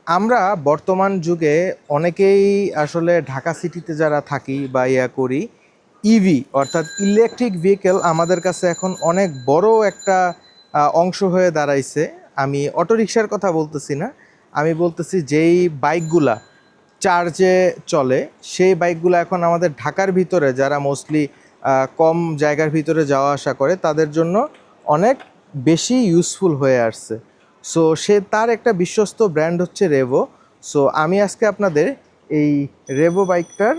আমরা বর্তমান যুগে অনেকেই আসলে ঢাকা সিটিতে যারা থাকি বা করি, ইভি অর্থাৎ ইলেকট্রিক ভেহিকেল আমাদের কাছে এখন অনেক বড় একটা অংশ হয়ে দাঁড়াইছে। আমি অটোরিকশার কথা বলতেছি না, আমি বলতেছি যেই বাইকগুলা চার্জে চলে সেই বাইকগুলো এখন আমাদের ঢাকার ভিতরে যারা মোস্টলি কম জায়গার ভিতরে যাওয়া আসা করে তাদের জন্য অনেক বেশি ইউজফুল হয়ে আসছে। সো তার একটা বিশ্বস্ত ব্র্যান্ড হচ্ছে রেভো। সো আমি আজকে আপনাদের এই রেভো বাইকটার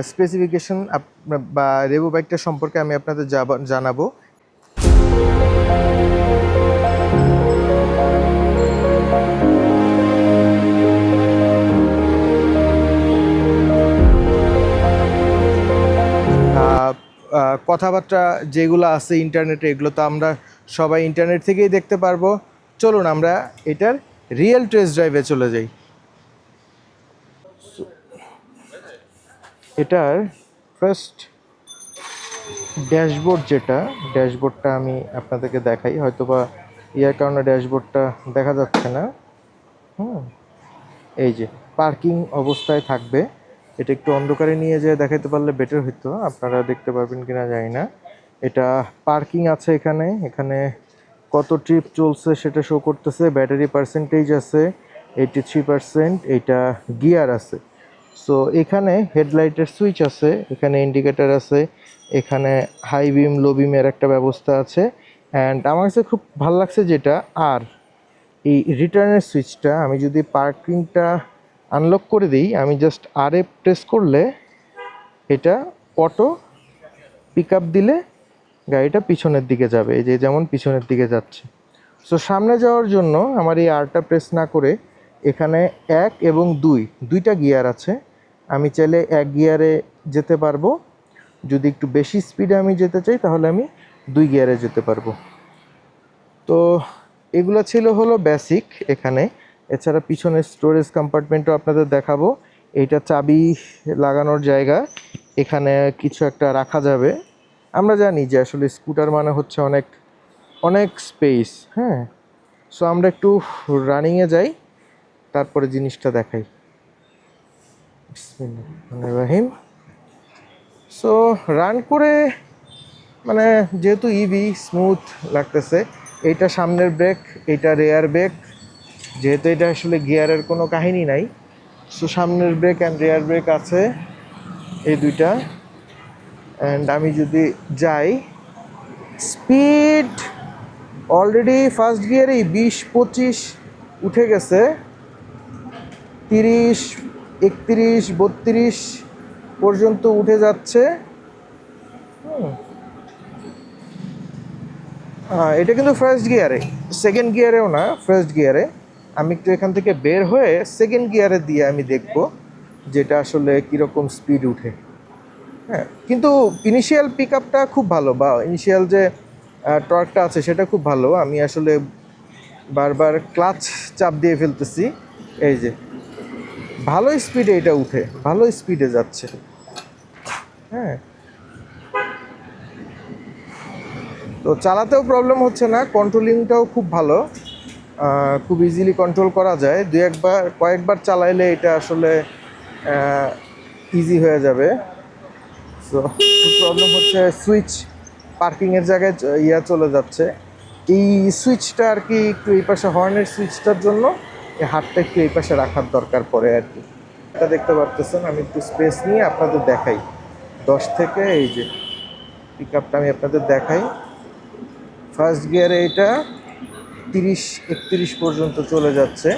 স্পেসিফিকেশন বা রেভো বাইকটা সম্পর্কে আমি আপনাদের জানাবো। কথাবার্তা যেগুলো আছে ইন্টারনেটে, এগুলো তো আমরা সবাই ইন্টারনেট থেকেই দেখতে পারবো। চলুন আমরা এটার রিয়েল টেস্ট ড্রাইভে চলে যাই। এটার ফার্স্ট ড্যাশবোর্ডটা আমি আপনাদেরকে দেখাই, হয়তোবা ইয়ার কারণে ড্যাশবোর্ডটা দেখা যাচ্ছে না। এই যে পার্কিং অবস্থায় থাকবে, এটা একটু অন্ধকারে নিয়ে যেয়ে দেখাতে পারলে বেটার হতো, আপনারা দেখতে পারবেন কিনা জানি না। এটা পার্কিং আছে, এখানে কত ট্রিপ চলছে সেটা শো করতেছে, ব্যাটারি পার্সেন্টেজ আছে 83%, এইটা গিয়ার আছে। সো এখানে হেডলাইটের সুইচ আছে, এখানে ইন্ডিকেটার আছে, এখানে হাই বিম লো বিমের একটা ব্যবস্থা আছে। অ্যান্ড আমার কাছে খুব ভালো লাগছে যেটা, আর এই রিটার্নের সুইচটা আমি যদি পার্কিংটা আনলক করে দিই, আমি জাস্ট আরে প্রেস করলে এটা অটো পিক আপ দিলে গাড়িটা পিছনের দিকে যাবে, এই যে যেমন পিছনের দিকে যাচ্ছে। সো সামনে যাওয়ার জন্য আমার এই আরটা প্রেস না করে এখানে 1 এবং 2টা গিয়ার আছে, আমি চাইলে 1 গিয়ারে যেতে পারবো। যদি একটু বেশি স্পিডে আমি যেতে চাই তাহলে আমি 2 গিয়ারে যেতে পারবো। তো এগুলো ছিল হলো বেসিক এখানে। এছাড়া পিছনের স্টোরেজ কম্পার্টমেন্টও আপনাদের দেখাবো। এইটা চাবি লাগানোর জায়গা, এখানে কিছু একটা রাখা যাবে। আমরা জানি যে আসলে স্কুটার মানে হচ্ছে অনেক অনেক স্পেস। হ্যাঁ, সো আমরা একটু রানিংয়ে যাই, তারপরে জিনিসটা দেখাই। বিসমিল্লাহির রহিম। সো রান করে মানে যেহেতু ইভি স্মুথ লাগতেছে। এইটা সামনের ব্রেক, এইটা রেয়ার ব্রেক, যেহেতু এটা আসলে গিয়ারের কোনো কাহিনী নাই। সো সামনের ব্রেক অ্যান্ড রেয়ার ব্রেক আছে এই দুইটা। অ্যান্ড আমি যদি যাই, স্পিড অলরেডি ফার্স্ট গিয়ারেই 20-25 উঠে গেছে, 30, 31, 32 পর্যন্ত উঠে যাচ্ছে। এটা কিন্তু ফার্স্ট গিয়ারে, সেকেন্ড গিয়ারেও না, ফার্স্ট গিয়ারে। আমি একটু এখান থেকে বের হয়ে সেকেন্ড গিয়ারে দিয়ে আমি দেখব যেটা আসলে কীরকম স্পিড উঠে। হ্যাঁ, কিন্তু ইনিশিয়াল পিক আপটা খুব ভালো, বা ইনিশিয়াল যে টর্কটা আছে সেটা খুব ভালো। আমি আসলে বারবার ক্লাচ চাপ দিয়ে ফেলতেছি, এই যে ভালো স্পিডে এটা উঠে, ভালো স্পিডে যাচ্ছে। হ্যাঁ, তো চালাতেও প্রবলেম হচ্ছে না, কন্ট্রোলিংটাও খুব ভালো, খুব ইজিলি কন্ট্রোল করা যায়। কয়েকবার চালাইলে এটা আসলে ইজি হয়ে যাবে। সো প্রবলেম হচ্ছে সুইচ পার্কিংয়ের জায়গায় চলে যাচ্ছে, এই সুইচটা আর কি একটু এই পাশে, হর্নের সুইচটার জন্য এই হাতটা একটু এই পাশে রাখার দরকার পড়ে আর কি। এটা দেখতে পারতেছেন, আমি একটু স্পেস নিয়ে আপনাদের দেখাই 10 থেকে, এই যে পিক আপটা আমি আপনাদের দেখাই। ফার্স্ট গিয়ারে এটা 30-31 পর্যন্ত চলে যাচ্ছে।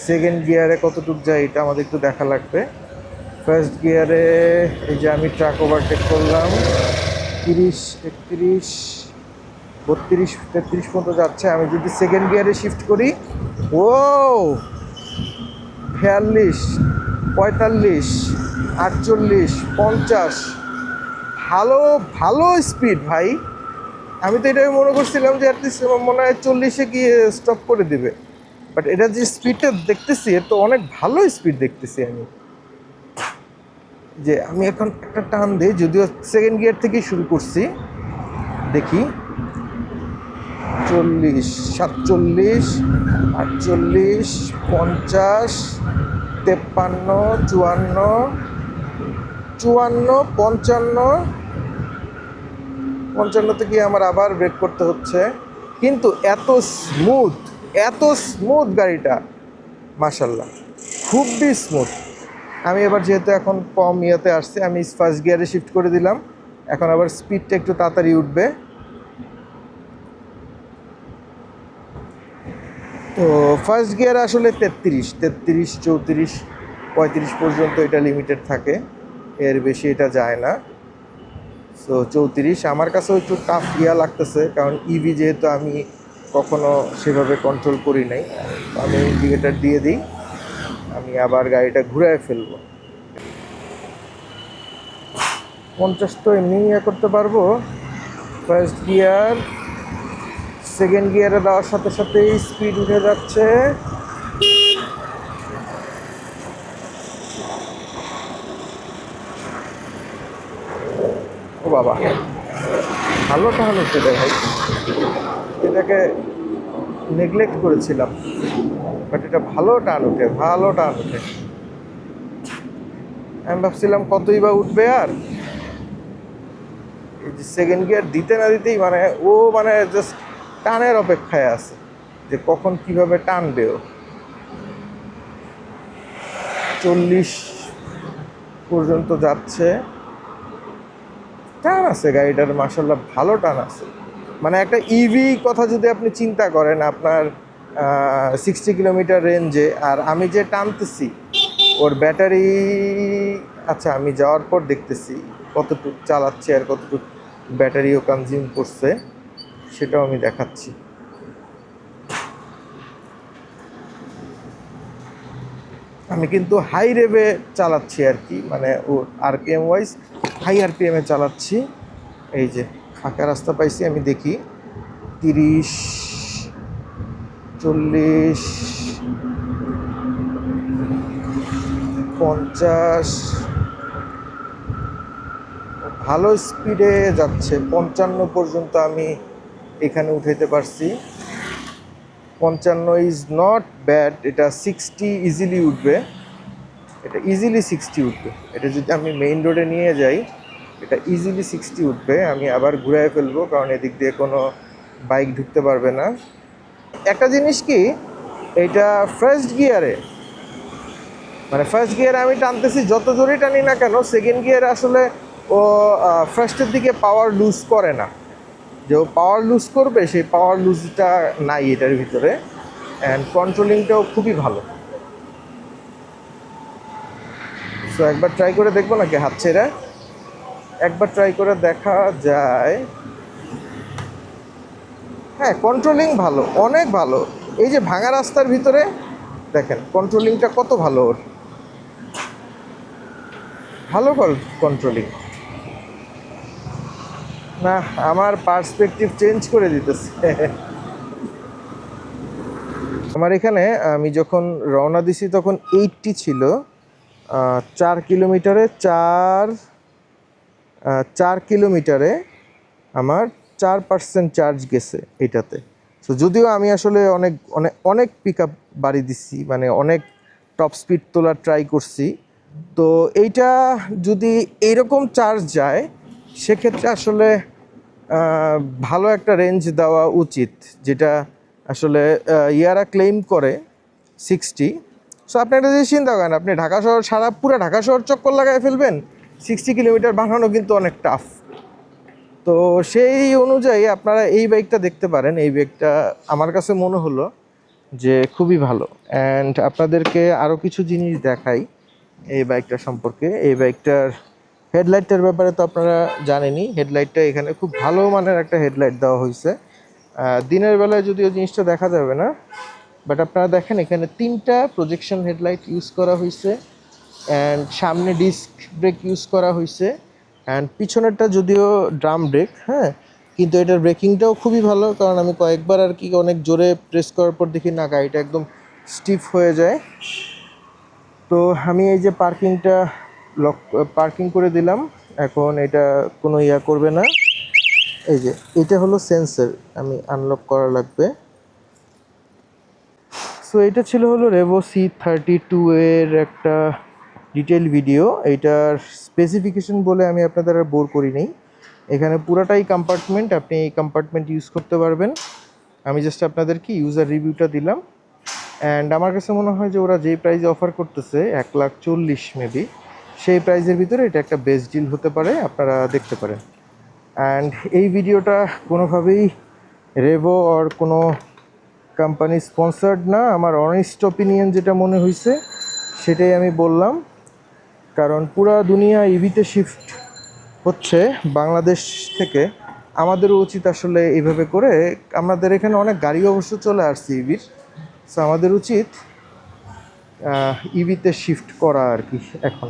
সেকেন্ড গিয়ারে কতটুকু যায় এটা আমাদের একটু দেখা লাগবে। ফার্স্ট গিয়ারে এই যে আমি ট্রাক ওভারটেক করলাম, 30, 31, 32, 33 পর্যন্ত যাচ্ছে। আমি যদি সেকেন্ড গিয়ারে শিফট করি, ও 42, 45, 48, 50, ভালো ভালো স্পিড ভাই। আমি তো এটাই মনে করছিলাম যে অ্যাটলিস্ট মনে হয় 40-এ গিয়ে স্টপ করে দেবে, বাট এটা যে স্পিডটা দেখতেছি এর তো অনেক ভালো স্পিড দেখতেছি আমি। যে আমি এখন একটা টান দিই, যদিও সেকেন্ড গিয়ার থেকেই শুরু করছি, দেখি 40, 47, 48, 50, 53, 54, 54, 55, 55 গিয়ে আমার আবার ব্রেক করতে হচ্ছে। কিন্তু এত স্মুথ গাড়িটা, মাশাল্লাহ, খুবই স্মুথ। আমি এবার যেহেতু এখন কম ইয়েতে আসছি, আমি ফার্স্ট গিয়ারে শিফট করে দিলাম। এখন আবার স্পিডটা একটু তাড়াতাড়ি উঠবে। তো ফার্স্ট গিয়ার আসলে 33, 34, 35 পর্যন্ত এটা লিমিটেড থাকে, এর বেশি এটা যায় না। সো 34 আমার কাছেও একটু টাফ লাগতেছে, কারণ ইভি যেহেতু আমি কখনো সেভাবে কন্ট্রোল করি নাই। আমি ইন্ডিকেটার দিয়ে দিই, আমি আবার গাড়িটা ঘুরায় ফেলবো। 50 তো এমনি করতে পারবো। ফার্স্ট গিয়ার, সেকেন্ড গিয়ারে দেওয়ার সাথে সাথেই স্পিড উঠে যাচ্ছে। ও বাবা, ভালো তাহলে সেটা ভাই, এটাকে নেগলেক্ট করেছিলাম, বাট এটা ভালো টান ওঠে। আমি ভাবছিলাম কতই বা উঠবে। আর এই যে সেকেন্ড গিয়ার দিতে না দিতেই মানে জাস্ট টানের অপেক্ষায় আছে যে কখন কিভাবে টানবে ও। 40 পর্যন্ত যাচ্ছে, টান আছে গাড়িটার, মাশাল্লাহ ভালো টান আছে। মানে একটা ইভি কথা যদি আপনি চিন্তা করেন, আপনার 60 কিলোমিটার রেঞ্জে, আর আমি যে টানতেছি ওর ব্যাটারি, আচ্ছা আমি যাওয়ার পর দেখতেছি কতটুকু চালাচ্ছে আর কতটুকু ব্যাটারিও কনজিউম করছে, সেটাও আমি দেখাচ্ছি। আমি কিন্তু হাই রেভে চালাচ্ছি আর কি, মানে ও আরপিএম ওয়াইজ হাই আরপিএমে চালাচ্ছি। এই যে ফাঁকা রাস্তা পাইছি, আমি দেখি 30, 40, 50, ভালো স্পিডে যাচ্ছে। 55 পর্যন্ত আমি এখানে উঠাইতে পারছি। 55 ইজ নট ব্যাড, এটা 60 ইজিলি উঠবে, এটা ইজিলি 60 উঠবে। এটা যদি আমি মেইন রোডে নিয়ে যাই, এটা ইজিলি 60 উঠবে। আমি আবার ঘুরায় ফেলবো, কারণ এদিক দিয়ে কোনো বাইক ঢুকতে পারবে না। একটা জিনিস কি, এটা ফার্স্ট গিয়ারে, মানে ফার্স্ট গিয়ারে আমি টানতেছি, যত জোরেই টানি না কেন, সেকেন্ড গিয়ারে আসলে ও ফার্স্টের দিকে পাওয়ার লুজ করে না। যে ও পাওয়ার লুজ করবে, সেই পাওয়ার লুজটা নাই এটার ভিতরে। অ্যান্ড কন্ট্রোলিংটাও খুবই ভালো। সো একবার ট্রাই করে দেখবো নাকি হাত ছেড়ে, একবার ট্রাই করে দেখা যায়। হ্যাঁ, কন্ট্রোলিং ভালো, অনেক ভালো। এই যে ভাঙা রাস্তার ভিতরে দেখেন কন্ট্রোলিংটা কত ভালো ওর, ভালো কন্ট্রোলিং। না, আমার পার্সপেক্টিভ চেঞ্জ করে দিতেছে। আমার এখানে আমি যখন রওনা দিছি তখন 80 ছিল। 4 কিলোমিটারে 4 কিলোমিটারে আমার 4% চার্জ গেছে এটাতে। তো যদিও আমি আসলে অনেক অনেক অনেক পিক আপ বাড়ি দিচ্ছি, মানে অনেক টপ স্পিড তোলার ট্রাই করছি। তো এইটা যদি এইরকম চার্জ যায়, সেক্ষেত্রে আসলে ভালো একটা রেঞ্জ দেওয়া উচিত, যেটা আসলে ইয়ারা ক্লেম করে 60। সো আপনি একটা জিনিস চিন্তা করেন, আপনি ঢাকা শহর, পুরো ঢাকা শহর চক্কর লাগায় ফেলবেন, 60 কিলোমিটার বানানো কিন্তু অনেক টাফ। তো সেই অনুযায়ী আপনারা এই বাইকটা দেখতে পারেন। এই বাইকটা আমার কাছে মনে হলো যে খুবই ভালো। অ্যান্ড আপনাদেরকে আরও কিছু জিনিস দেখাই এই বাইকটা সম্পর্কে। এই বাইকটার হেডলাইটটার ব্যাপারে তো আপনারা জানেনই, হেডলাইটটা এখানে খুব ভালো মানের একটা হেডলাইট দেওয়া হয়েছে। দিনের বেলায় যদিও জিনিসটা দেখা যাবে না, বাট আপনারা দেখেন এখানে 3টা প্রজেকশন হেডলাইট ইউজ করা হয়েছে। অ্যান্ড সামনে ডিস্ক ব্রেক ইউজ করা হয়েছে, অ্যান্ড পিছনেরটা যদিও ড্রাম ব্রেক, হ্যাঁ, কিন্তু এটার ব্রেকিংটাও খুবই ভালো। কারণ আমি কয়েকবার আর কি অনেক জোরে প্রেস করার পর দেখি না, গাড়িটা একদম স্টিফ হয়ে যায়। তো আমি এই যে পার্কিং করে দিলাম, এখন এটা কোনো করবে না। এই যে এটা হলো সেন্সর, আমি আনলক করা লাগবে। সো এটা ছিল হলো রেভো C32 এর একটা ডিটেল ভিডিও। এইটার স্পেসিফিকেশন বলে আমি আপনাদের আর বোর করি নেই। এখানে পুরাটাই কম্পার্টমেন্ট, আপনি এই কম্পার্টমেন্ট ইউজ করতে পারবেন। আমি জাস্ট আপনাদেরকে ইউজার রিভিউটা দিলাম। অ্যান্ড আমার কাছে মনে হয় যে ওরা যেই প্রাইসে অফার করতেছে 1,40,000 মেবি, সেই প্রাইসের ভিতরে এটা একটা বেস্ট ডিল হতে পারে, আপনারা দেখতে পারেন। অ্যান্ড এই ভিডিওটা কোনোভাবেই রেভো আর কোনো কোম্পানি স্পন্সার্ড না, আমার অনেস্ট অপিনিয়ন যেটা মনে হয়েছে সেটাই আমি বললাম। কারণ পুরা দুনিয়া ইভিতে শিফট হচ্ছে বাংলাদেশ থেকে, আমাদেরও উচিত আসলে এইভাবে করে, আমাদের এখানে অনেক গাড়ি অবশ্য চলে আসছে ইভির, সো আমাদের উচিত ইভিতে শিফট করা আর কি এখন।